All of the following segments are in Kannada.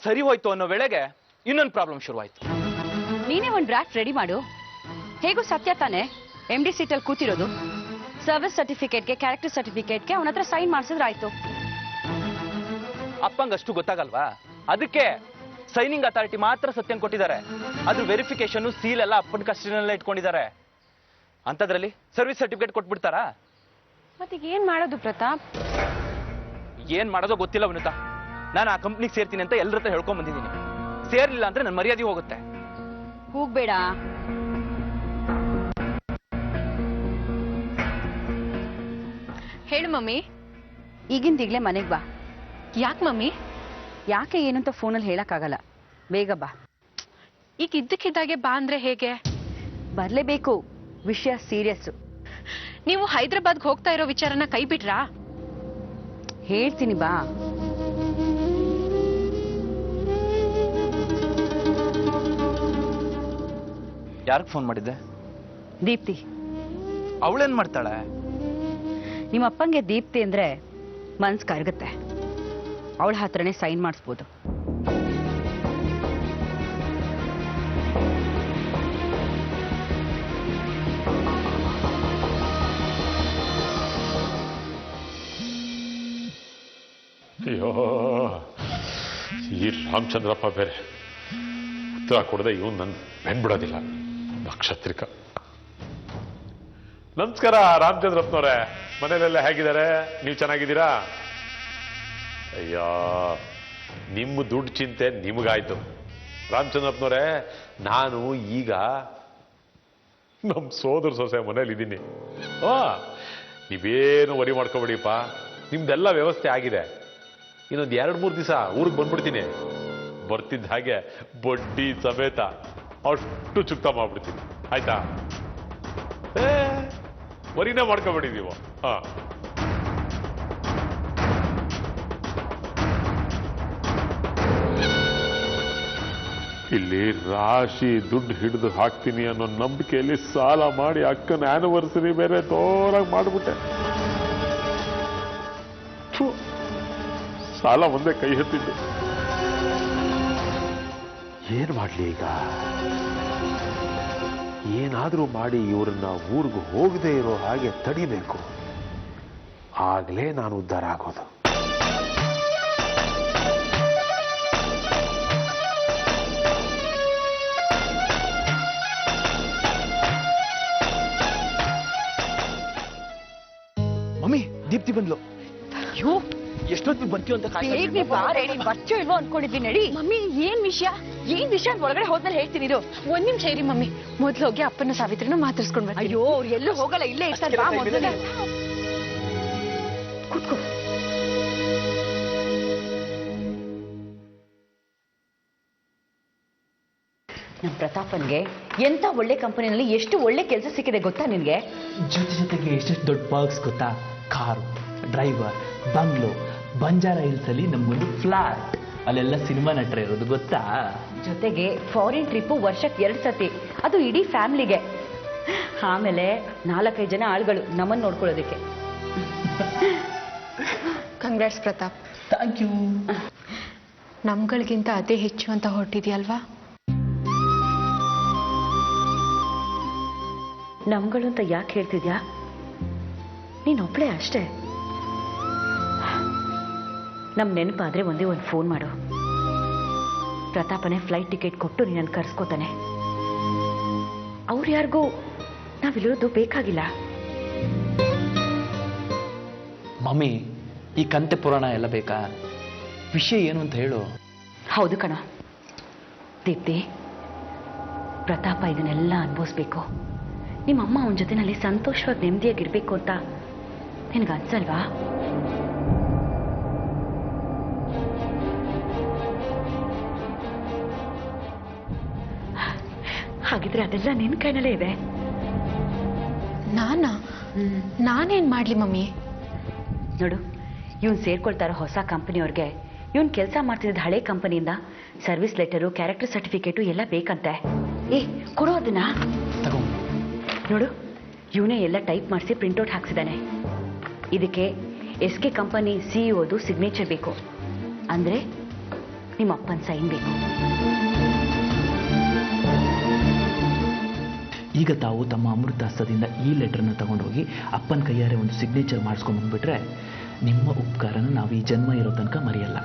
ಸರಿ ಹೋಯ್ತು ಅನ್ನೋ ವೇಳೆಗೆ ಇನ್ನೊಂದು ಪ್ರಾಬ್ಲಮ್ ಶುರುವಾಯ್ತು. ನೀನೇ ಒಂದು ಡ್ರಾಫ್ಟ್ ರೆಡಿ ಮಾಡು. ಹೇಗೂ ಸತ್ಯ ತಾನೆ MD ಸೀಟಲ್ಲಿ ಕೂತಿರೋದು. ಸರ್ವಿಸ್ ಸರ್ಟಿಫಿಕೇಟ್ಗೆ ಕ್ಯಾರೆಕ್ಟರ್ ಸರ್ಟಿಫಿಕೇಟ್ಗೆ ಅವನ ಹತ್ರ ಸೈನ್ ಮಾಡಿಸಿದ್ರೆ ಆಯ್ತು. ಅಪ್ಪಂಗಷ್ಟು ಗೊತ್ತಾಗಲ್ವಾ? ಅದಕ್ಕೆ ಸೈನಿಂಗ್ ಅಥಾರಿಟಿ ಮಾತ್ರ ಸತ್ಯಂ ಕೊಟ್ಟಿದ್ದಾರೆ. ಅದ್ರ ವೆರಿಫಿಕೇಶನ್ ಸೀಲ್ ಎಲ್ಲ ಅಪ್ಪನ ಕಸ್ಟಡಿನಲ್ಲೇ ಇಟ್ಕೊಂಡಿದ್ದಾರೆ. ಅಂತದ್ರಲ್ಲಿ ಸರ್ವಿಸ್ ಸರ್ಟಿಫಿಕೇಟ್ ಕೊಟ್ಬಿಡ್ತಾರಾ? ಮತ್ತೆ ಏನ್ ಮಾಡೋದು ಪ್ರತಾಪ್? ಏನ್ ಮಾಡೋದೋ ಗೊತ್ತಿಲ್ಲ ವನಿತಾ. ನಾನು ಆ ಕಂಪ್ನಿಗೆ ಸೇರ್ತೀನಿ ಅಂತ ಎಲ್ಲರ ಹತ್ರ ಹೇಳ್ಕೊಂಡ್ ಬಂದಿದ್ದೀನಿ. ಸೇರ್ಲಿಲ್ಲ ಅಂದ್ರೆ ನನ್ನ ಮರ್ಯಾದೆ ಹೋಗುತ್ತೆ. ಹೋಗ್ಬೇಡ. ಹೇಳು ಮಮ್ಮಿ. ಈಗಿಂದೀಗ್ಲೇ ಮನೆಗೆ ಬಾ. ಯಾಕೆ ಮಮ್ಮಿ? ಯಾಕೆ ಏನು ಅಂತ ಫೋನಲ್ಲಿ ಹೇಳಕ್ಕಾಗಲ್ಲ. ಬೇಗ ಬಾ. ಈಗ ಇದ್ದಕ್ಕಿದ್ದಾಗೆ ಬಾ ಅಂದ್ರೆ ಹೇಗೆ? ಬರ್ಲೇಬೇಕು. ವಿಷಯ ಸೀರಿಯಸ್. ನೀವು ಹೈದರಾಬಾದ್ಗೆ ಹೋಗ್ತಾ ಇರೋ ವಿಚಾರನ ಕೈ ಬಿಟ್ರಾ? ಹೇಳ್ತೀನಿ ಬಾ. ಯಾರಿಗೆ ಫೋನ್ ಮಾಡಿದ್ದೆ? ದೀಪ್ತಿ. ಅವಳೇನ್ ಮಾಡ್ತಾಳೆ? ನಿಮ್ಮ ಅಪ್ಪಂಗೆ ದೀಪ್ತಿ ಅಂದ್ರೆ ಮನ್ಸ್ ಕರಗುತ್ತೆ. ಅವಳ ಹತ್ರನೇ ಸೈನ್ ಮಾಡಿಸ್ಬೋದು. ಅಯ್ಯೋ, ಈ ರಾಮಚಂದ್ರಪ್ಪ ಬೇರೆ ಉತ್ತರ ಕೊಡದೆ ಇವನು ನನ್ನ ಬೆನ್ಬಿಡೋದಿಲ್ಲ. ನಕ್ಷತ್ರಿಕ. ನಮಸ್ಕಾರ ರಾಮಚಂದ್ರಪ್ಪನವ್ರೆ. ಮನೇಲೆಲ್ಲ ಹೇಗಿದ್ದಾರೆ? ನೀವು ಚೆನ್ನಾಗಿದ್ದೀರಾ? ಅಯ್ಯೋ, ನಿಮ್ಮ ದುಡ್ಡು ಚಿಂತೆ ನಿಮಗಾಯ್ತು ರಾಮಚಂದ್ರಪ್ಪನವ್ರೆ. ನಾನು ಈಗ ನಮ್ಮ ಸೋದರ ಸೊಸೆ ಮನೇಲಿದ್ದೀನಿ. ನೀವೇನು ವರಿ ಮಾಡ್ಕೊಬೇಡಿಪ್ಪ. ನಿಮ್ದೆಲ್ಲ ವ್ಯವಸ್ಥೆ ಆಗಿದೆ. ಇನ್ನೊಂದು 2-3 ದಿವಸ ಊರಿಗೆ ಬಂದ್ಬಿಡ್ತೀನಿ. ಬರ್ತಿದ್ದ ಹಾಗೆ ಬಡ್ಡಿ ಸಮೇತ ಅಷ್ಟು ಚುಕ್ತ ಮಾಡ್ಬಿಡ್ತೀನಿ. ಆಯ್ತಾ? ವರಿನೇ ಮಾಡ್ಕೊಬೇಡಿ ನೀವು. ಇಲ್ಲಿ ರಾಶಿ ದುಡ್ಡು ಹಿಡಿದು ಹಾಕ್ತೀನಿ ಅನ್ನೋ ನಂಬಿಕೆಯಲ್ಲಿ ಸಾಲ ಮಾಡಿ ಅಕ್ಕನ ಆನಿವರ್ಸರಿ ಬೇರೆ ತೋರಾಗಿ ಮಾಡ್ಬಿಟ್ಟೆ. ಸಾಲ ಒಂದೇ ಕೈ ಹತ್ತಿದ್ದು. ಏನ್ ಮಾಡ್ಲಿ ಈಗ? ಏನಾದ್ರೂ ಮಾಡಿ ಇವ್ರನ್ನ ಊರಿಗೆ ಹೋಗದೆ ಇರೋ ಹಾಗೆ ತಡಿಬೇಕು. ಆಗ್ಲೇ ನಾನು ಉದ್ಧಾರ ಆಗೋದು. ಮಮ್ಮಿ, ದೀಪ್ತಿ ಬಂದ್ಲು. ಅಯ್ಯೋ, ಎಷ್ಟೊತ್ತಿಗೆ ಬರ್ತೀವಿ ಅಂತ ಬರ್ಚೋ ಇಲ್ವೋ ಅನ್ಕೊಂಡಿದ್ವಿ. ನಡಿ. ಮಮ್ಮಿ, ಏನ್ ವಿಷಯ ಒಳಗಡೆ ಹೋದ್ಮೇಲೆ ಹೇಳ್ತೀನಿ. ಇದು 1 ನಿಮಿಷ ಇರಿ ಮಮ್ಮಿ. ಮೊದ್ಲು ಹೋಗಿ ಅಪ್ಪನ ಸಾವಿತ್ರನ ಮಾತಾಡ್ಸ್ಕೊಂಡ್ ಬರ್ತೀನಿ. ಅಯ್ಯೋ, ಅವ್ರು ಎಲ್ಲೂ ಹೋಗಲ್ಲ, ಇಲ್ಲೇ ಇರ್ತಾರೆ. ಬಾ ಮೊದಲು. ಕೂತ್ಕೋ. ನಮ್ ಪ್ರತಾಪನ್ಗೆ ಎಂತ ಒಳ್ಳೆ ಕಂಪನಿನಲ್ಲಿ ಎಷ್ಟು ಒಳ್ಳೆ ಕೆಲಸ ಸಿಕ್ಕಿದೆ ಗೊತ್ತಾ ನಿನ್ಗೆ? ಜೊತೆಗೆ ಎಷ್ಟೆಷ್ಟು ದೊಡ್ಡ ಪರ್ಕ್ಸ್ ಗೊತ್ತಾ? Car, driver, bungalow, Banjara hills ಅಲ್ಲಿ ನಮ್ಗೊಂದು ಫ್ಲಾಟ್. ಅಲ್ಲೆಲ್ಲ ಸಿನಿಮಾ ನಟರ ಇರೋದು ಗೊತ್ತಾ? ಜೊತೆಗೆ ಫಾರಿನ್ ಟ್ರಿಪ್ ವರ್ಷಕ್ಕೆ 2 ಸತಿ, ಅದು ಇಡೀ ಫ್ಯಾಮಿಲಿಗೆ. ಆಮೇಲೆ 4-5 ಜನ ಆಳುಗಳು ನಮ್ಮನ್ನು ನೋಡ್ಕೊಳ್ಳೋದಕ್ಕೆ. ಕಂಗ್ರಾಟ್ಸ್ ಪ್ರತಾಪ್. Thank you. ನಮ್ಗಳಿಗಿಂತ ಅದೇ ಹೆಚ್ಚು ಅಂತ ಹೊರಟಿದ್ಯಲ್ವಾ? ನಮ್ಗಳು ಅಂತ ಯಾಕೆ ಹೇಳ್ತಿದ್ಯಾ? ನೀನೊಬ್ಳೆ ಅಷ್ಟೇ. ನಮ್ ನೆನಪಾದ್ರೆ ಒಂದೇ ಒಂದು ಫೋನ್ ಮಾಡು. ಪ್ರತಾಪನೇ ಫ್ಲೈಟ್ ಟಿಕೆಟ್ ಕೊಟ್ಟು ನೀನನ್ನು ಕರ್ಸ್ಕೋತಾನೆ. ಅವ್ರು ಯಾರಿಗೂ ನಾವಿಲ್ಲಿರೋದು ಬೇಕಾಗಿಲ್ಲ. ಮಮ್ಮಿ, ಈ ಕಂತೆ ಪುರಾಣ ಎಲ್ಲ ಬೇಕಾ? ವಿಷಯ ಏನು ಅಂತ ಹೇಳು. ಹೌದು ಕಣ ದೀಪ್ತಿ, ಪ್ರತಾಪ ಇದನ್ನೆಲ್ಲ ಅನುಭವಿಸ್ಬೇಕು. ನಿಮ್ಮಮ್ಮ ಅವನ ಜೊತೆನಲ್ಲಿ ಸಂತೋಷವಾಗಿ ನೆಮ್ಮದಿಯಾಗಿರ್ಬೇಕು ಅಂತ ನಿನಗೆ ಅನ್ಸಲ್ವಾ? ಹಾಗಿದ್ರೆ ಅದೆಲ್ಲ ನಿನ್ನ ಕೈನಲ್ಲೇ ಇದೆ. ನಾನೇನ್ ಮಾಡ್ಲಿ ಮಮ್ಮಿ? ನೋಡು, ಇವನ್ ಸೇರ್ಕೊಳ್ತಾರ ಹೊಸ ಕಂಪನಿಯವ್ರಿಗೆ ಇವನ್ ಕೆಲಸ ಮಾಡ್ತಿದ್ದ ಹಳೆ ಕಂಪನಿಯಿಂದ ಸರ್ವಿಸ್ ಲೆಟರು, ಕ್ಯಾರೆಕ್ಟರ್ ಸರ್ಟಿಫಿಕೇಟು ಎಲ್ಲ ಬೇಕಂತೆ. ಕೊಡೋ ಅದನ್ನ. ತಗೋ. ನೋಡು, ಇವನೇ ಎಲ್ಲ ಟೈಪ್ ಮಾಡಿಸಿ ಪ್ರಿಂಟ್ಔಟ್ ಹಾಕ್ಸಿದ್ದಾನೆ. ಇದಕ್ಕೆ SK ಕಂಪನಿ CEOದು ಸಿಗ್ನೇಚರ್ ಬೇಕು. ಅಂದ್ರೆ ನಿಮ್ಮ ಅಪ್ಪನ ಸೈನ್ ಬೇಕು. ಈಗ ತಾವು ತಮ್ಮ ಅಮೃತ ಹಸ್ತದಿಂದ ಈ ಲೆಟರ್ನ ತಗೊಂಡೋಗಿ ಅಪ್ಪನ ಕೈಯಾರೆ ಒಂದು ಸಿಗ್ನೇಚರ್ ಮಾಡಿಸ್ಕೊಂಡು ಬಂದ್ಬಿಟ್ರೆ ನಿಮ್ಮ ಉಪಕಾರನ ನಾವು ಈ ಜನ್ಮ ಇರೋ ತನಕ ಮರೆಯಲ್ಲ.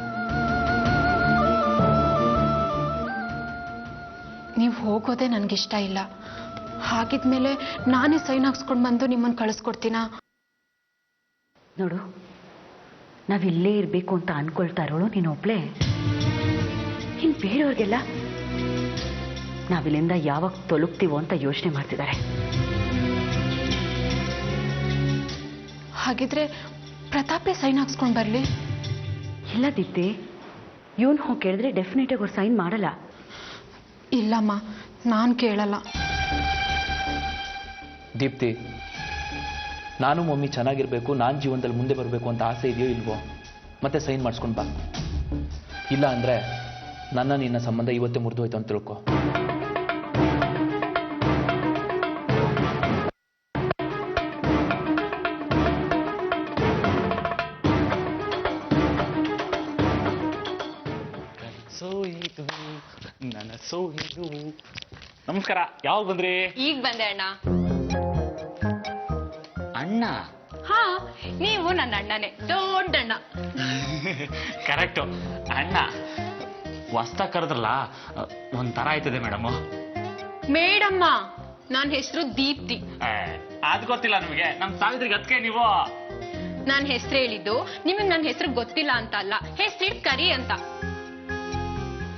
ನೀವು ಹೋಗೋದೇ ನನಗಿಷ್ಟ ಇಲ್ಲ. ಹಾಗಿದ್ಮೇಲೆ ನಾನೇ ಸೈನ್ ಹಾಕ್ಸ್ಕೊಂಡು ಬಂದು ನಿಮ್ಮನ್ನು ಕಳಿಸ್ಕೊಡ್ತೀನಾ? ನೋಡು, ನಾವಿಲ್ಲೇ ಇರಬೇಕು ಅಂತ ಅನ್ಕೊಳ್ತಾ ಇರೋಳು ನೀನು ಒಬ್ಳೆ. ಇನ್ನು ಬೇರೆಯವ್ರಿಗೆಲ್ಲ ನಾವಿಲ್ಲಿಂದ ಯಾವಾಗ ತೊಲಗ್ತೀವೋ ಅಂತ ಯೋಚನೆ ಮಾಡ್ತಿದ್ದಾರೆ. ಹಾಗಿದ್ರೆ ಪ್ರತಾಪೇ ಸೈನ್ ಹಾಕ್ಸ್ಕೊಂಡು ಬರಲಿ. ಇಲ್ಲ ದೀಪ್ತಿ, ಇವನು ಹೋಗಿ ಕೇಳಿದ್ರೆ ಡೆಫಿನೆಟ್ ಆಗಿ ಅವ್ರು ಸೈನ್ ಮಾಡಲ್ಲ. ಇಲ್ಲಮ್ಮ, ನಾನು ಕೇಳಲ್ಲ. ದೀಪ್ತಿ, ನಾನು ಮಮ್ಮಿ ಚೆನ್ನಾಗಿರ್ಬೇಕು, ನಾನು ಜೀವನದಲ್ಲಿ ಮುಂದೆ ಬರಬೇಕು ಅಂತ ಆಸೆ ಇದೆಯೋ ಇಲ್ವೋ? ಮತ್ತೆ ಸೈನ್ ಮಾಡಿಸ್ಕೊಂಡು ಬಾ. ಇಲ್ಲ ಅಂದರೆ ನಿನ್ನ ಸಂಬಂಧ ಇವತ್ತೇ ಮುರಿದು ಹೋಯ್ತು ಅಂತ ತಿಳ್ಕೊ. ನಮಸ್ಕಾರ. ಯಾವಾಗ ಬಂದ್ರಿ? ಈಗ ಬಂದೆ ಅಣ್ಣ. ಅಣ್ಣ? ಹಾ, ನೀವು ನನ್ನ ಅಣ್ಣನೇ, ದೊಡ್ಡಣ್ಣ. ಕರೆಕ್ಟು. ಅಣ್ಣ ಹೊಸ್ತ ಕರೆದ್ರಲ್ಲ, ಒಂಥರ ಆಯ್ತದೆ ಮೇಡಮ್. ಮೇಡಮ್ಮ, ನನ್ನ ಹೆಸರು ದೀಪ್ತಿ. ಅದ್ ಗೊತ್ತಿಲ್ಲ ನಿಮಗೆ? ನಮ್ ಸಾವಿತ್ರಿಗೆ ಅದಕ್ಕೆ ನೀವು. ನಾನು ಹೆಸರು ಹೇಳಿದ್ದು ನಿಮಗೆ ನನ್ನ ಹೆಸರು ಗೊತ್ತಿಲ್ಲ ಅಂತ ಅಲ್ಲ, ಹೆಸರಿಡ್ ಕರಿ ಅಂತ.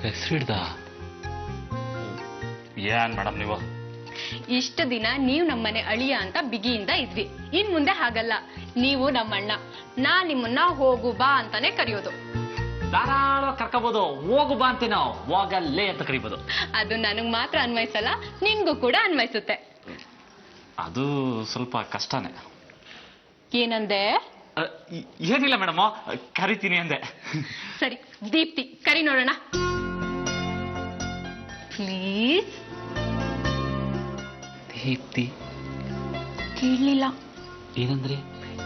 ಹೆಸರಿಡ್ದ? ಏನ್ ಮೇಡಮ್ ನೀವು? ಇಷ್ಟು ದಿನ ನೀವು ನಮ್ಮನೆ ಅಳಿಯ ಅಂತ ಬಿಗಿಯಿಂದ ಇದ್ವಿ. ಇನ್ ಮುಂದೆ ಹಾಗಲ್ಲ, ನೀವು ನಮ್ಮಣ್ಣ. ನಾ ನಿಮ್ಮನ್ನ ಹೋಗು ಬಾ ಅಂತಾನೆ ಕರೆಯೋದು. ಧಾರಾಳವಾಗಿ ಕರ್ಕೋಬಹುದು. ಹೋಗು ಬಾ ಅಂತ ನಾವು ಹೋಗಲ್ಲೇ ಅಂತ ಕರಿಬಹುದು. ಅದು ನನಗ್ ಮಾತ್ರ ಅನ್ವಯಿಸಲ್ಲ, ನಿನ್ಗೂ ಕೂಡ ಅನ್ವಯಿಸುತ್ತೆ. ಅದು ಸ್ವಲ್ಪ ಕಷ್ಟನೇ. ಏನಂದೆ? ಏನಿಲ್ಲ ಮೇಡಮ್, ಕರಿತೀನಿ ಅಂದೆ. ಸರಿ, ದೀಪ್ತಿ ಕರಿ ನೋಡೋಣ ಪ್ಲೀಸ್. ದೀಪ್ತಿ ಕೇಳಲಿಲ್ಲ. ಏನಂದ್ರೆ?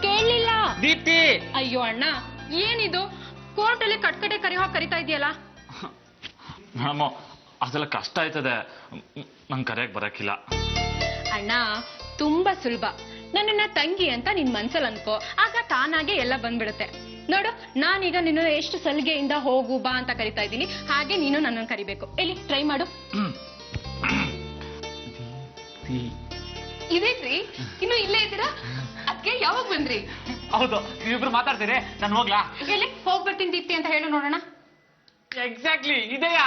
ಕೇಳಲಿಲ್ಲ. ದೀಪ್ತಿ. ಅಯ್ಯೋ ಅಣ್ಣ, ಏನಿದು ಕೋರ್ಟಲ್ಲಿ ಕಟ್ಕಟೆ ಕರಿತಾ ಇದೆಯಲ್ಲ? ಮೇಡಮ್, ಅದೆಲ್ಲ ಕಷ್ಟ ಆಯ್ತದೆ, ನಂಗೆ ಕರೆಯಕ್ ಬರಕ್ಕಿಲ್ಲ. ಅಣ್ಣ, ತುಂಬಾ ಸುಲಭ. ನನ್ನನ್ನ ತಂಗಿ ಅಂತ ನಿನ್ ಮನ್ಸಲ್ಲಿ ಅನ್ಕೋ, ಆಗ ತಾನಾಗೆ ಎಲ್ಲ ಬಂದ್ಬಿಡುತ್ತೆ. ನೋಡು, ನಾನೀಗ ನಿನ್ನ ಎಷ್ಟು ಸಲಿಗೆಯಿಂದ ಹೋಗು ಬಾ ಅಂತ ಕರಿತಾ ಇದ್ದೀನಿ, ಹಾಗೆ ನೀನು ನನ್ನನ್ನು ಕರಿಬೇಕು. ಎಲ್ಲಿ ಟ್ರೈ ಮಾಡು. ಇದೇನ್ರಿ, ಇನ್ನು ಇಲ್ಲೇ ಇದ್ದೀರಾ? ಅದಕ್ಕೆ ಯಾವಾಗ ಬಂದ್ರಿ? ಹೌದು, ನೀವಿಬ್ರು ಮಾತಾಡ್ತೀರಿ, ನಾನು ಹೋಗ್ಲಾ? ಎಲ್ಲಿ ಹೋಗ್ಬರ್ತೀನಿ ದೀಪ್ತಿ ಅಂತ ಹೇಳು ನೋಡೋಣ. ಎಕ್ಸಾಕ್ಟ್ಲಿ ಇದೆಯಾ?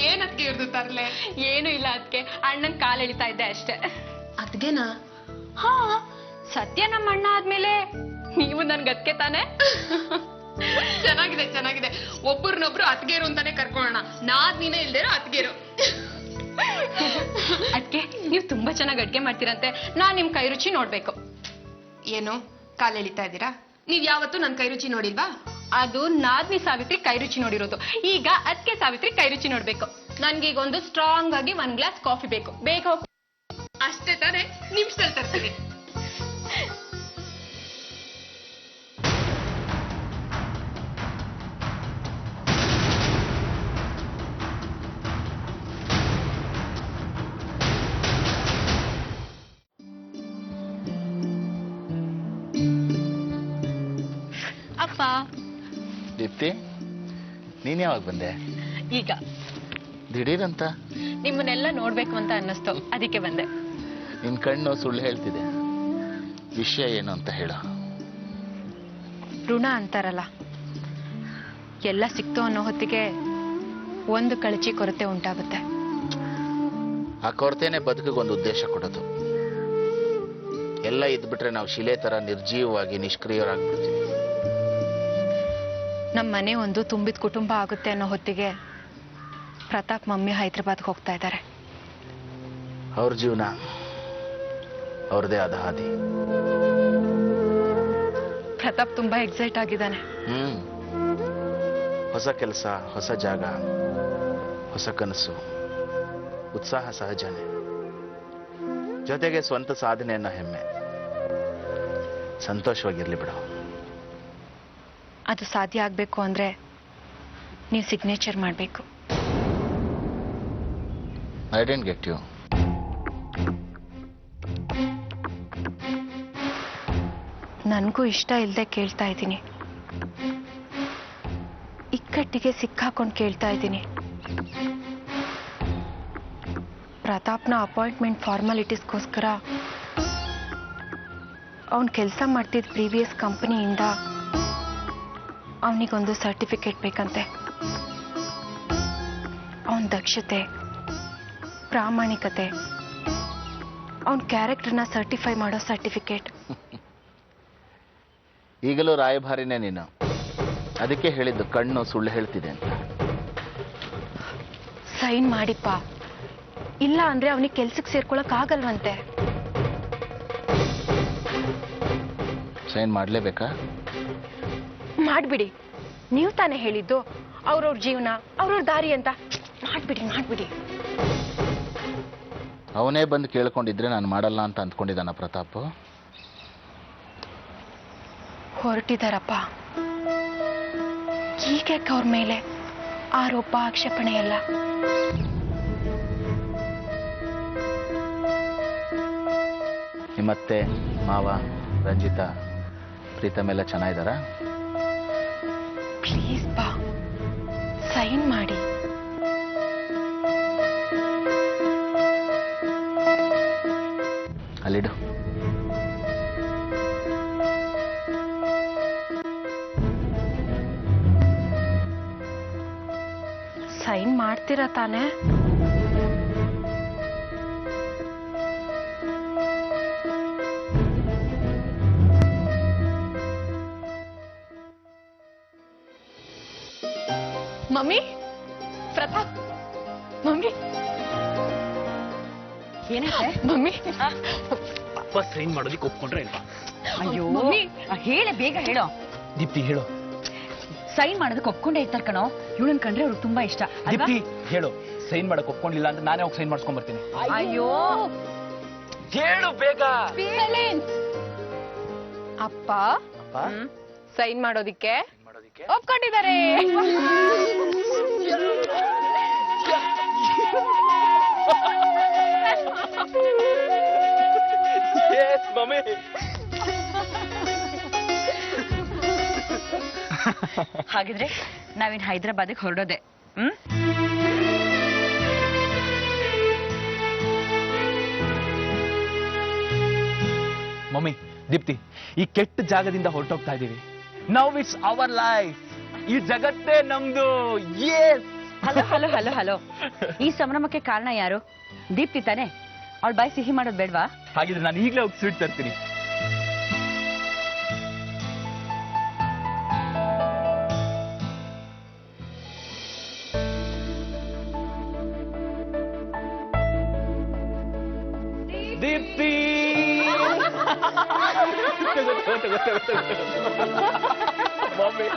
ಏನದ್ಕೆ ಇರ್ದು ತರ್ಲೆ? ಏನು ಇಲ್ಲ, ಅದಕ್ಕೆ ಅಣ್ಣನ್ ಕಾಲ್ ಎಳಿತಾ ಇದ್ದೆ ಅಷ್ಟೇ. ಅದ್ಗೆನಾ? ಹಾ, ಸತ್ಯ ನಮ್ಮ ಅಣ್ಣ ಆದ್ಮೇಲೆ ನೀವು ನನ್ಗೆ ಅದಕ್ಕೆ ತಾನೆ. ಚೆನ್ನಾಗಿದೆ ಚೆನ್ನಾಗಿದೆ. ಒಬ್ಬರನ್ನೊಬ್ರು ಅತ್ಗೇರು ಅಂತಾನೆ ಕರ್ಕೊಳ್ಳೋಣ. ನಾದ್ ನೀನೇ ಇಲ್ದೇರೋ ಅತ್ಗೇರು. ಅದಕ್ಕೆ ನೀವು ತುಂಬಾ ಚೆನ್ನಾಗಿ ಅಡ್ಗೆ ಮಾಡ್ತೀರಂತೆ. ನಾನ್ ನಿಮ್ ಕೈ ರುಚಿ ನೋಡ್ಬೇಕು. ಏನು ಕಾಲ್ ಎಳಿತಾ ಇದ್ದೀರಾ? ನೀವ್ ಯಾವತ್ತೂ ನನ್ ಕೈ ರುಚಿ ನೋಡಿಲ್ವಾ? ಅದು ನಾದ್ನಿ ಸಾವಿತ್ರಿ ಕೈ ರುಚಿ ನೋಡಿರೋದು. ಈಗ ಅದಕ್ಕೆ ಸಾವಿತ್ರಿ ಕೈ ರುಚಿ ನೋಡ್ಬೇಕು. ನನ್ಗೀಗ ಒಂದು ಸ್ಟ್ರಾಂಗ್ ಆಗಿ 1 ಗ್ಲಾಸ್ ಕಾಫಿ ಬೇಕು. ಬೇಗ ಹೋಗಿ. ಅಷ್ಟೇ ತಾನೆ, ನಿಮಿಷದಲ್ಲಿ ತರ್ತೀನಿ. ಅಪ್ಪ. ದೀಪ್ತಿ, ನೀನ್ ಯಾವಾಗ ಬಂದೆ? ಈಗ ದಿಢೀರಂತ ನಿಮ್ಮನ್ನೆಲ್ಲ ನೋಡ್ಬೇಕು ಅಂತ ಅನ್ನಿಸ್ತು, ಅದಕ್ಕೆ ಬಂದೆ. ನಿನ್ ಕಣ್ಣು ಸುಳ್ಳು ಹೇಳ್ತಿದೆ. ವಿಷಯ ಏನು ಅಂತ ಹೇಳ. ಋಣ ಅಂತಾರಲ್ಲ, ಎಲ್ಲ ಸಿಕ್ತು ಅನ್ನೋ ಹೊತ್ತಿಗೆ ಒಂದು ಕಳಚಿ ಕೊರತೆ ಉಂಟಾಗುತ್ತೆ. ಆ ಕೊರತೆನೆ ಬದುಕಿಗೊಂದು ಉದ್ದೇಶ ಕೊಡೋದು. ಎಲ್ಲ ಇದ್ಬಿಟ್ರೆ ನಾವು ಶಿಲೆ ತರ ನಿರ್ಜೀವವಾಗಿ ನಿಷ್ಕ್ರಿಯರಾಗ್ಬಿಡ್ತೀವಿ. ನಮ್ಮ ಮನೆ ಒಂದು ತುಂಬಿದ ಕುಟುಂಬ ಆಗುತ್ತೆ ಅನ್ನೋ ಹೊತ್ತಿಗೆ ಪ್ರತಾಪ್ ಮಮ್ಮಿ ಹೈದರಾಬಾದ್ಗೆ ಹೋಗ್ತಾ ಇದ್ದಾರೆ. ಅವ್ರ ಜೀವನ ಅವ್ರದೇ ಆದ ಹಾದಿ. ಪ್ರತಾಪ್ ತುಂಬಾ ಎಕ್ಸೈಟ್ ಆಗಿದ್ದಾನೆ. ಹೊಸ ಕೆಲಸ, ಹೊಸ ಜಾಗ, ಹೊಸ ಕನಸು, ಉತ್ಸಾಹ ಸಹಜನೇ. ಜೊತೆಗೆ ಸ್ವಂತ ಸಾಧನೆ ಅನ್ನೋ ಹೆಮ್ಮೆ. ಸಂತೋಷವಾಗಿರ್ಲಿ ಬಿಡು. ಅದು ಸಾಧ್ಯ ಆಗಬೇಕು ಅಂದರೆ ನೀವು ಸಿಗ್ನೇಚರ್ ಮಾಡಬೇಕು. I didn't get you. ನನಗೂ ಇಷ್ಟ ಇಲ್ಲದೆ ಕೇಳ್ತಾ ಇದ್ದೀನಿ. ಇಕ್ಕಟ್ಟಿಗೆ ಸಿಕ್ಕಾಕೊಂಡು ಕೇಳ್ತಾ ಇದ್ದೀನಿ. ಪ್ರತಾಪ್ನ ಅಪಾಯಿಂಟ್ಮೆಂಟ್ ಫಾರ್ಮಾಲಿಟೀಸ್ಗೋಸ್ಕರ ಅವನು ಕೆಲಸ ಮಾಡ್ತಿದ್ದ ಪ್ರೀವಿಯಸ್ ಕಂಪನಿಯಿಂದ ಅವನಿಗೊಂದು ಸರ್ಟಿಫಿಕೇಟ್ ಬೇಕಂತೆ. ಅವನ ದಕ್ಷತೆ, ಪ್ರಾಮಾಣಿಕತೆ, ಅವನ ಕ್ಯಾರೆಕ್ಟರ್ನ ಸರ್ಟಿಫೈ ಮಾಡೋ ಸರ್ಟಿಫಿಕೇಟ್. ಈಗಲೂ ರಾಯಭಾರಿನೇ ನೀನು. ಅದಕ್ಕೆ ಹೇಳಿದ್ದು ಕಣ್ಣು ಸುಳ್ಳು ಹೇಳ್ತಿದೆ ಅಂತ. ಸೈನ್ ಮಾಡಿಪ್ಪ, ಇಲ್ಲ ಅಂದ್ರೆ ಅವನಿಗೆ ಕೆಲ್ಸಕ್ಕೆ ಸೇರ್ಕೊಳಕ್ ಆಗಲ್ವಂತೆ. ಸೈನ್ ಮಾಡಲೇಬೇಕಾ? ಮಾಡ್ಬಿಡಿ, ನೀವು ತಾನೇ ಹೇಳಿದ್ದು ಅವ್ರವ್ರ ಜೀವನ ಅವ್ರವ್ರ ದಾರಿ ಅಂತ. ಮಾಡ್ಬಿಡಿ. ಅವನೇ ಬಂದು ಕೇಳ್ಕೊಂಡಿದ್ರೆ ನಾನು ಮಾಡಲ್ಲ ಅಂತ ಅಂದ್ಕೊಂಡಿದ್ದಾನ ಪ್ರತಾಪ್? ಹೊರಟಿದಾರಪ್ಪ. ಈಗ ಅವ್ರ ಮೇಲೆ ಆರೋಪ ಆಕ್ಷೇಪಣೆ ಎಲ್ಲ. ನಿಮ್ಮತ್ತೆ, ಮಾವ, ರಂಜಿತಾ, ಪ್ರೀತಮ್ ಎಲ್ಲ ಚೆನ್ನಾಗಿದ್ದಾರಾ? ಪ್ಲೀಸ್ ಬಾ, ಸೈನ್ ಮಾಡಿ. ಅಲ್ಲಿಡು. ಸೈನ್ ಮಾಡ್ತೀರಾ ತಾನೇ? ಮಮ್ಮಿ, ಪ್ರತಾಪ್, ಮಮ್ಮಿ, ಏನಾಯ್ತೆ? ಮಮ್ಮಿ, ಅಪ್ಪ ಸೈನ್ ಮಾಡೋದಕ್ಕೆ ಒಪ್ಕೊಂಡ್ರೆ ಇಲ್ವಾ? ಅಯ್ಯೋ ಮಮ್ಮಿ. ಹೇಳೆ, ಬೇಗ ಹೇಳೋ. ದೀಪ್ತಿ ಹೇಳು. ಸೈನ್ ಮಾಡೋದಕ್ಕೆ ಒಪ್ಕೊಂಡೇ ಇರ್ತಾರೆ ಕಣೋ. ಇವಳನ್ ಕಂಡ್ರೆ ಅವ್ರಿಗೆ ತುಂಬಾ ಇಷ್ಟ ಅಲ್ವಾ? ದೀಪ್ತಿ ಹೇಳು. ಸೈನ್ ಮಾಡಕ್ ಒಪ್ಕೊಂಡಿಲ್ಲ ಅಂತ ನಾನೇ ಹೋಗಿ ಸೈನ್ ಮಾಡಿಸ್ಕೊಂಡ್ ಬರ್ತೀನಿ. ಅಯ್ಯೋ ಹೇಳು ಬೇಗ. ಅಪ್ಪ ಸೈನ್ ಮಾಡೋದಿಕ್ಕೆ ಒಪ್ಕೊಂಡಿದ್ದಾರೆ. ಮಮ್ಮಿ, ಹಾಗಿದ್ರೆ ನಾವಿನ್ ಹೈದರಾಬಾದ್ಗೆ ಹೊರಡೋದೆ. ಮಮ್ಮಿ, ದೀಪ್ತಿ, ಈ ಕೆಟ್ಟ ಜಾಗದಿಂದ ಹೊರಟೋಗ್ತಾ ಇದೀವಿ. Now it's our life. ಈ ಜಗತ್ತೇ ನಮ್ದು. ಹಲೋ ಈ ಸಂಭ್ರಮಕ್ಕೆ ಕಾರಣ ಯಾರು? ದೀಪ್ತಿ ತಾನೆ? ಅವಳ ಬಾಯಿ ಸಿಹಿ ಮಾಡೋದು ಬೇಡ್ವಾ? ಹಾಗಿದ್ರೆ ನಾನು ಈಗಲೇ ಹೋಗಿ ಸ್ವೀಟ್ ತರ್ತೀನಿ. ದೀಪ್ತಿ ಮಮ್ಮಿ,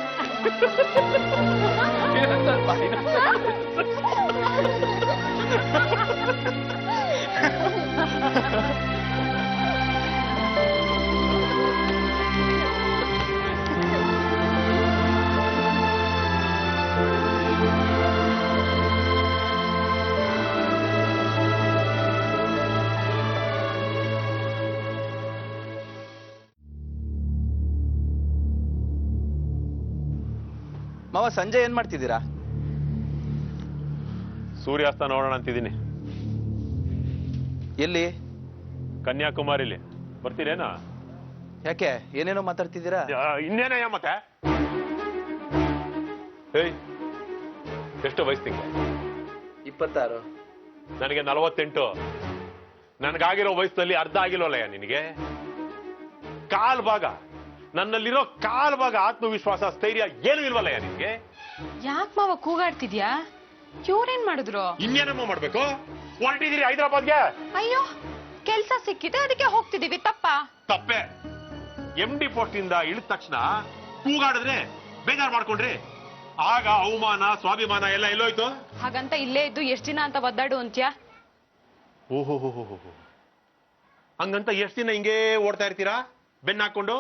ಮಾವ, ಸಂಜೆ ಏನ್ ಮಾಡ್ತಿದ್ದೀರಾ? ಸೂರ್ಯಾಸ್ತ ನೋಡೋಣ ಅಂತಿದ್ದೀನಿ. ಎಲ್ಲಿ? ಕನ್ಯಾಕುಮಾರಿಲಿ. ಬರ್ತೀರೇನಾ? ಯಾಕೆ, ಏನೇನೋ ಮಾತಾಡ್ತಿದ್ದೀರಾ? ಇನ್ನೇನಯ್ಯ ಮತ್ತೆ? ಏಯ್, ಎಷ್ಟು ವಯಸ್ಸು ನಿಂಗೆ? 26. ನನಗೆ 48. ನನಗಾಗಿರೋ ವಯಸ್ಸಲ್ಲಿ ಅರ್ಧ ಆಗಿಲ್ವಲ್ಲಯ್ಯ ನಿನಗೆ? ಕಾಲ್ ಭಾಗ, ನನ್ನಲ್ಲಿರೋ ಕಾಲ್ ಭಾಗ ಆತ್ಮವಿಶ್ವಾಸ, ಸ್ಥೈರ್ಯ ಏನು ಇಲ್ವಲ್ಲಯ್ಯ ನಿನ್ಗೆ? ಯಾಕೆ ಮಾವ ಕೂಗಾಡ್ತಿದ್ಯಾ? ಇವ್ರೇನ್ ಮಾಡಿದ್ರು? ಇನ್ನೇನಮ್ಮ ಮಾಡ್ಬೇಕು? ಹೊರಟಿದ್ದೀರಿ ಹೈದರಾಬಾದ್ಗೆ? ಅಯ್ಯೋ, ಕೆಲ್ಸ ಸಿಕ್ಕಿದೆ, ಅದಕ್ಕೆ ಹೋಗ್ತಿದೀವಿ. ತಪ್ಪೆ. MD ಪೋಸ್ಟ್ ಇಂದ ಇಳಿದ ತಕ್ಷಣ ಕೂಗಾಡಿದ್ರೆ ಬೇಜಾರ್ ಮಾಡ್ಕೊಂಡ್ರಿ. ಆಗ ಅವಮಾನ, ಸ್ವಾಭಿಮಾನ ಎಲ್ಲ ಎಲ್ಲೋಯ್ತು? ಹಾಗಂತ ಇಲ್ಲೇ ಇದ್ದು ಎಷ್ಟ್ ದಿನ ಅಂತ ಒದ್ದಾಡು ಅಂತ್ಯಾ? ಓಹೋ, ಹಂಗಂತ ಎಷ್ಟ್ ದಿನ ಹಿಂಗೇ ಓಡ್ತಾ ಇರ್ತೀರಾ ಬೆನ್ನ ಹಾಕೊಂಡು?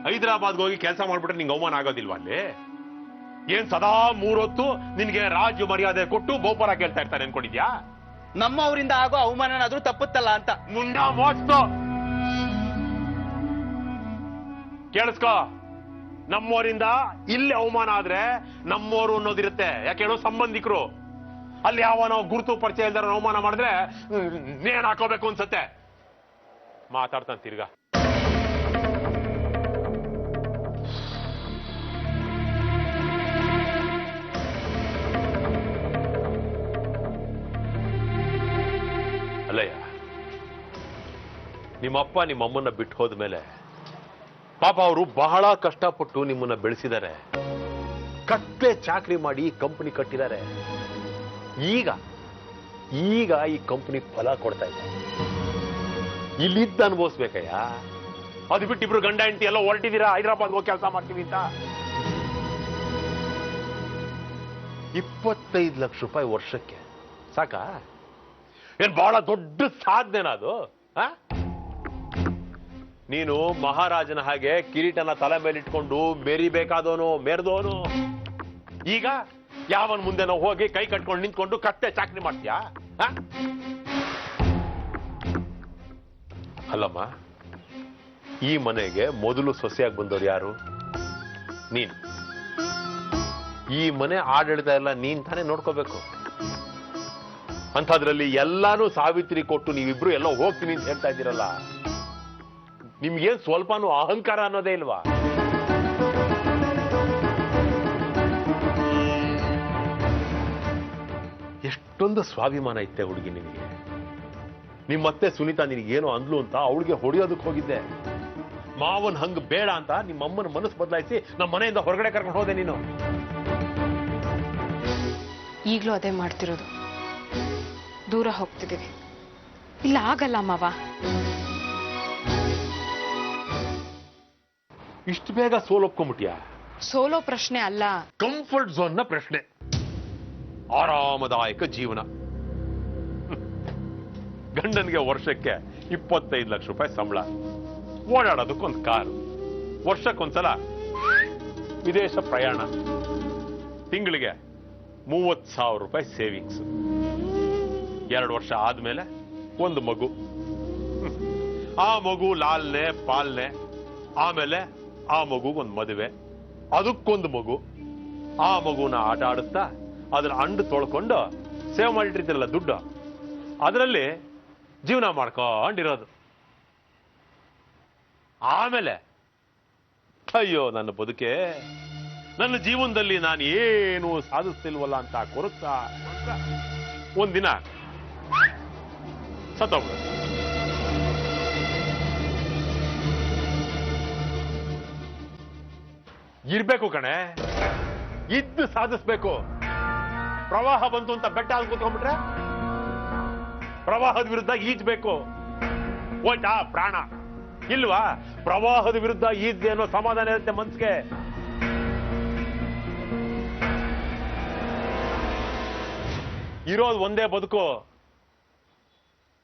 ಹೈದರಾಬಾದ್ಗೆ ಹೋಗಿ ಕೆಲಸ ಮಾಡ್ಬಿಟ್ರೆ ನಿಂಗೆ ಅವಮಾನ ಆಗೋದಿಲ್ವಾ ಅಲ್ಲಿ? ಏನ್ ಸದಾ ಮೂರೊತ್ತು ನಿನ್ಗೆ ರಾಜ್ಯ ಮರ್ಯಾದೆ ಕೊಟ್ಟು ಬಹುಪರ ಕೇಳ್ತಾ ಇರ್ತಾರೆ ಅನ್ಕೊಂಡಿದ್ಯಾ? ನಮ್ಮವರಿಂದ ಆಗೋ ಅವಮಾನನಾದ್ರೂ ತಪ್ಪುತ್ತಲ್ಲ ಅಂತ. ಮುಂಡ ಮೋಸ್ತು ಕೇಳಿಸ್ಕೋ, ನಮ್ಮವರಿಂದ ಇಲ್ಲಿ ಅವಮಾನ ಆದ್ರೆ ನಮ್ಮವರು ಅನ್ನೋದಿರುತ್ತೆ. ಯಾಕೆ ಹೇಳೋ, ಸಂಬಂಧಿಕರು. ಅಲ್ಲಿ ಯಾವ ನಾವು ಗುರುತು ಪರಿಚಯ ಇಲ್ದಾರ ಅವಮಾನ ಮಾಡಿದ್ರೆ ನೇಣ್ ಹಾಕೋಬೇಕು ಅನ್ಸತ್ತೆ. ಮಾತಾಡ್ತಾನೆ ತಿರ್ಗಾ. ಅಲ್ಲಯ್ಯ, ನಿಮ್ಮಪ್ಪ ನಿಮ್ಮಮ್ಮನ್ನ ಬಿಟ್ಟು ಹೋದ್ಮೇಲೆ ಪಾಪ ಅವರು ಬಹಳ ಕಷ್ಟಪಟ್ಟು ನಿಮ್ಮನ್ನ ಬೆಳೆಸಿದ್ದಾರೆ. ಕಟ್ಲೆ ಚಾಕ್ರಿ ಮಾಡಿ ಕಂಪನಿ ಕಟ್ಟಿದ್ದಾರೆ. ಈಗ ಈ ಕಂಪನಿ ಫಲ ಕೊಡ್ತಾ ಇದೆ. ಇಲ್ಲಿದ್ದ ಅನುಭವಿಸ್ಬೇಕಯ್ಯ. ಅದು ಬಿಟ್ಟು ಇಬ್ರು ಗಂಡ ಹೆಂಡತಿ ಎಲ್ಲ ಹೊರಟಿದ್ದೀರಾ ಹೈದರಾಬಾದ್ಗೆ ಹೋಗಿ ಕೆಲಸ ಮಾಡ್ತೀವಿ ಅಂತ. 25 ಲಕ್ಷ ರೂಪಾಯಿ ವರ್ಷಕ್ಕೆ ಸಾಕಾ? ಏನ್ ಬಹಳ ದೊಡ್ಡ ಸಾಧನೆನಾ ಅದು? ನೀನು ಮಹಾರಾಜನ ಹಾಗೆ ಕಿರೀಟನ ತಲೆ ಮೇಲೆ ಇಟ್ಕೊಂಡು ಮೆರಿಬೇಕಾದವನು, ಮೆರೆದವನು. ಈಗ ಯಾವನ್ ಮುಂದೆ ನಾವು ಹೋಗಿ ಕೈ ಕಟ್ಕೊಂಡು ನಿಂತ್ಕೊಂಡು ಕತ್ತೆ ಚಾಕ್ರಿ ಮಾಡ್ತೀಯಾ? ಅಲ್ಲಮ್ಮ, ಈ ಮನೆಗೆ ಮೊದಲು ಸೊಸೆಯಾಗಿ ಬಂದವರು ಯಾರು? ನೀನು. ಈ ಮನೆ ಆಡಳಿತ ಎಲ್ಲ ನೀನ್ ತಾನೇ ನೋಡ್ಕೋಬೇಕು. ಅಂಥದ್ರಲ್ಲಿ ಎಲ್ಲಾನು ಸಾವಿತ್ರಿ ಕೊಟ್ಟು ನೀವಿಬ್ರು ಎಲ್ಲ ಹೋಗ್ತೀನಿ ಅಂತ ಹೇಳ್ತಾ ಇದ್ದೀರಲ್ಲ, ನಿಮ್ಗೇನ್ ಸ್ವಲ್ಪನೂ ಅಹಂಕಾರ ಅನ್ನೋದೇ ಇಲ್ವಾ? ಎಷ್ಟೊಂದು ಸ್ವಾಭಿಮಾನ ಇತ್ತೆ ಹುಡುಗಿ ನಿನಗೆ. ನಿಮ್ಮತ್ತೆ ಸುನೀತಾ ನಿನಗೇನೋ ಅಂದ್ಲು ಅಂತ ಅವಳಿಗೆ ಹೊಡೆಯೋದಕ್ಕೆ ಹೋಗಿದ್ದೆ. ಮಾವನ್ ಹಂಗ್ ಬೇಡ ಅಂತ ನಿಮ್ಮಮ್ಮನ ಮನಸ್ಸು ಬದಲಾಯಿಸಿ ನಮ್ಮ ಮನೆಯಿಂದ ಹೊರಗಡೆ ಕರ್ಕೊಂಡು ಹೋದೆ ನೀನು. ಈಗಲೂ ಅದೇ ಮಾಡ್ತಿರೋದು. ದೂರ ಹೋಗ್ತಿದ್ದೀವಿ. ಇಲ್ಲ, ಆಗಲ್ಲ ಮಾವ. ಇಷ್ಟು ಬೇಗ ಸೋಲೊಪ್ಕೊಂಬಿಟ್ಯಾ? ಸೋಲೋ ಪ್ರಶ್ನೆ ಅಲ್ಲ, ಕಂಫರ್ಟ್ ಝೋನ್ ನ ಪ್ರಶ್ನೆ. ಆರಾಮದಾಯಕ ಜೀವನ. ಗಂಡನಿಗೆ ವರ್ಷಕ್ಕೆ 25 ಲಕ್ಷ ರೂಪಾಯಿ ಸಂಬಳ, ಓಡಾಡೋದಕ್ಕೊಂದು ಕಾರು, ವರ್ಷಕ್ಕೊಂದ್ಸಲ ವಿದೇಶ ಪ್ರಯಾಣ, ತಿಂಗಳಿಗೆ 30,000 ರೂಪಾಯಿ ಸೇವಿಂಗ್ಸ್. 2 ವರ್ಷ ಆದ್ಮೇಲೆ ಒಂದು ಮಗು. ಆ ಮಗು ಲಾಲ್ನೆ ಪಾಲ್ನೆ, ಆಮೇಲೆ ಆ ಮಗುಗೊಂದು ಮದುವೆ, ಅದಕ್ಕೊಂದು ಮಗು. ಆ ಮಗುನ ಆಟ ಆಡುತ್ತಾ ಅದ್ರ ಅಂಡು ತೊಳ್ಕೊಂಡು ಸೇವ್ ಮಾಡಿಟ್ಟಿರ್ತಿರಲ್ಲ ದುಡ್ಡು, ಅದರಲ್ಲಿ ಜೀವನ ಮಾಡ್ಕೊಂಡಿರೋದು. ಆಮೇಲೆ ಅಯ್ಯೋ ನನ್ನ ಬದುಕೆ, ನನ್ನ ಜೀವನದಲ್ಲಿ ನಾನು ಏನು ಸಾಧಿಸ್ತಿಲ್ವಲ್ಲ ಅಂತ ಕೊರತಾ ಒಂದಿನ ಸತ್ತೋಗ್ಬಿಡು. ಇರ್ಬೇಕು ಕಣೆ, ಇದ್ದು ಸಾಧಿಸ್ಬೇಕು. ಪ್ರವಾಹ ಬಂತು ಅಂತ ಬೆಟ್ಟ ಅಲ್ಲಿ ಕೂತ್ಕೊಂಡ್ಬಿಟ್ರೆ ಪ್ರವಾಹದ ವಿರುದ್ಧ ಈಜ್ಬೇಕು. ಹೋಯ್ತಾ ಪ್ರಾಣ? ಇಲ್ವಾ? ಪ್ರವಾಹದ ವಿರುದ್ಧ ಈಜ್ದೆ ಅನ್ನೋ ಸಮಾಧಾನ ಇರುತ್ತೆ ಮನ್ಸಿಗೆ. ಇರೋದು ಒಂದೇ ಬದುಕು.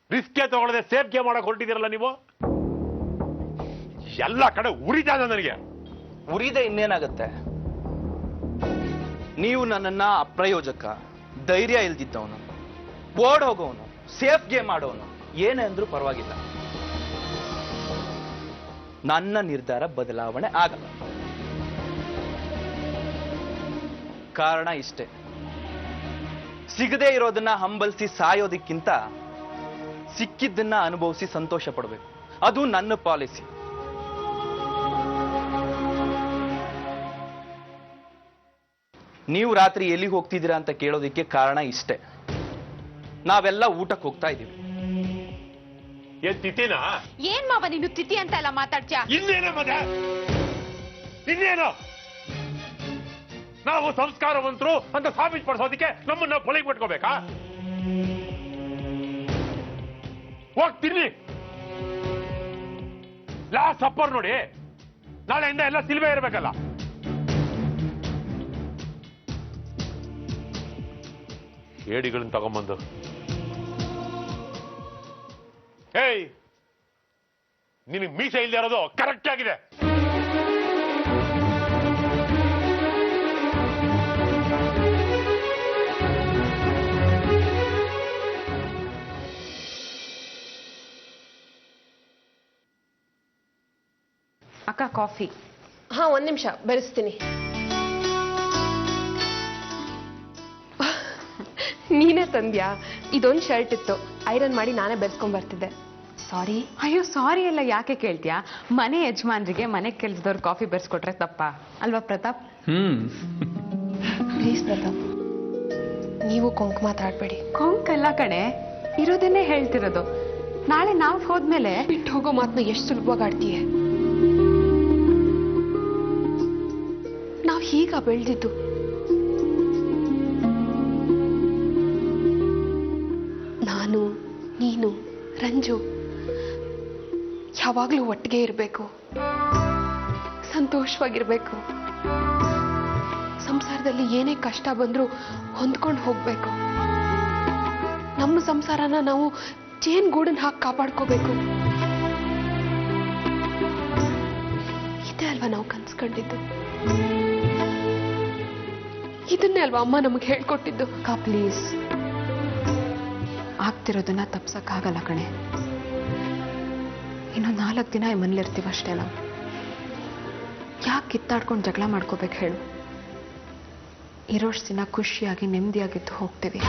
ರಿಸ್ಕೆ ತಗೊಳ್ಳದೆ ಸೇಫ್ಗೆ ಮಾಡಕ್ ಹೊರಟಿದ್ದೀರಲ್ಲ ನೀವು. ಎಲ್ಲ ಕಡೆ ಉರಿತಾ ಇದೆ ನನಗೆ. ಉರಿದೆ ಇನ್ನೇನಾಗತ್ತೆ? ನೀವು ನನ್ನನ್ನ ಅಪ್ರಯೋಜಕ, ಧೈರ್ಯ ಇಲ್ದಿದ್ದವನು, ಓಡ್ ಹೋಗೋನು, ಸೇಫ್ ಗೇಮ್ ಆಡೋನು, ಏನೇ ಅಂದ್ರೂ ಪರವಾಗಿಲ್ಲ. ನನ್ನ ನಿರ್ಧಾರ ಬದಲಾವಣೆ ಆಗಲ್ಲ. ಕಾರಣ ಇಷ್ಟೇ, ಸಿಗದೇ ಇರೋದನ್ನ ಹಂಬಲಿಸಿ ಸಾಯೋದಕ್ಕಿಂತ ಸಿಕ್ಕಿದ್ದನ್ನ ಅನುಭವಿಸಿ ಸಂತೋಷ ಪಡಬೇಕು. ಅದು ನನ್ನ ಪಾಲಿಸಿ. ನೀವು ರಾತ್ರಿ ಎಲ್ಲಿಗೆ ಹೋಗ್ತಿದ್ದೀರಾ ಅಂತ ಕೇಳೋದಕ್ಕೆ ಕಾರಣ ಇಷ್ಟೇ. ನಾವೆಲ್ಲ ಊಟಕ್ಕೆ ಹೋಗ್ತಾ ಇದ್ದೀವಿ. ಏನ್ ತಿಥಿನಾ? ಏನ್ ಮಾವ ನೀನು ತಿಥಿ ಅಂತ ಎಲ್ಲ ಮಾತಾಡ್ತೀಯಾ? ಇನ್ನೇನೋ ಮಗ, ಇನ್ನೇನೋ? ನಾವು ಸಂಸ್ಕಾರವಂತರು ಅಂತ ಸಾಬೀತುಪಡಿಸೋದಕ್ಕೆ ನಮ್ಮನ್ನ ಬಳಿಗೆ ಬಿಟ್ಕೋಬೇಕಾ? ಹೋಗ್ತೀನಿ. ಲಾಸ್ಟ್ ಸಪ್ಪರ್ ನೋಡಿ, ನಾಳೆಯಿಂದ ಎಲ್ಲ ಸಿಲ್ವೆ ಇರ್ಬೇಕಲ್ಲ. ಏಡಿಗಳನ್ನ ತಗೊಂಬಂದು, ಏಯ್ ನಿನಗೆ ಮೀಸೆ ಇಲ್ಲದೆ ಇರೋದು ಕರೆಕ್ಟ್ ಆಗಿದೆ. ಅಕ್ಕ ಕಾಫಿ. ಹಾ, ಒಂದ್ ನಿಮಿಷ ಬೆರೆಸ್ತೀನಿ. ನೀನೇ ತಂದ್ಯಾ? ಇದೊಂದು ಶರ್ಟ್ ಇತ್ತು, ಐರನ್ ಮಾಡಿ ನಾನೇ ಬೆರೆಸ್ಕೊಂಡ್ ಬರ್ತಿದ್ದೆ. ಸಾರಿ. ಅಯ್ಯೋ ಸಾರಿ ಎಲ್ಲ ಯಾಕೆ ಕೇಳ್ತೀಯಾ? ಮನೆ ಯಜಮಾನ್ರಿಗೆ ಮನೆ ಕೆಲ್ಸದವ್ರು ಕಾಫಿ ಬೆರೆಸ್ಕೊಟ್ರೆ ತಪ್ಪಾ ಅಲ್ವಾ ಪ್ರತಾಪ್? ಪ್ಲೀಸ್ ಪ್ರತಾಪ್, ನೀವು ಕೊಂಕ್ ಮಾತಾಡ್ಬೇಡಿ. ಕೊಂಕಲ್ಲ ಕಣೆ, ಇರೋದನ್ನೇ ಹೇಳ್ತಿರೋದು. ನಾಳೆ ನಾವು ಹೋದ್ಮೇಲೆ ಬಿಟ್ಟು ಹೋಗೋ ಮಾತನ್ನ ಎಷ್ಟು ಸುಲಭವಾಗಿ ಆಡ್ತೀಯ. ನಾವ್ ಹೀಗ ಬೆಳೆದಿದ್ದು. ನಾನು, ನೀನು, ರಂಜು ಯಾವಾಗ್ಲೂ ಒಟ್ಟಿಗೆ ಇರಬೇಕು, ಸಂತೋಷವಾಗಿರ್ಬೇಕು. ಸಂಸಾರದಲ್ಲಿ ಏನೇ ಕಷ್ಟ ಬಂದ್ರೂ ಹೊಂದ್ಕೊಂಡು ಹೋಗ್ಬೇಕು. ನಮ್ಮ ಸಂಸಾರನ ನಾವು ಚೇನ್ ಗೂಡನ್ ಹಾಕಿ ಕಾಪಾಡ್ಕೋಬೇಕು. ಇದೇ ಅಲ್ವಾ ನಾವು ಕನ್ಸ್ಕೊಂಡಿದ್ದು? ಇದನ್ನೇ ಅಲ್ವಾ ಅಮ್ಮ ನಮಗೆ ಹೇಳ್ಕೊಟ್ಟಿದ್ದು? ಅಕ್ಕ ಪ್ಲೀಸ್, ಆಗ್ತಿರೋದನ್ನ ತಪ್ಸಕ್ಕಾಗಲ್ಲ ಕಣೆ. ಇನ್ನು 4 ದಿನ ಈ ಮನೇಲಿರ್ತೀವಿ ಅಷ್ಟೇ. ನಾವು ಯಾಕೆ ಕಿತ್ತಾಡ್ಕೊಂಡು ಜಗಳ ಮಾಡ್ಕೋಬೇಕು ಹೇಳು? ಇರೋಷ್ಟು ದಿನ ಖುಷಿಯಾಗಿ ನೆಮ್ಮದಿಯಾಗಿದ್ದು ಹೋಗ್ತೀವಿ.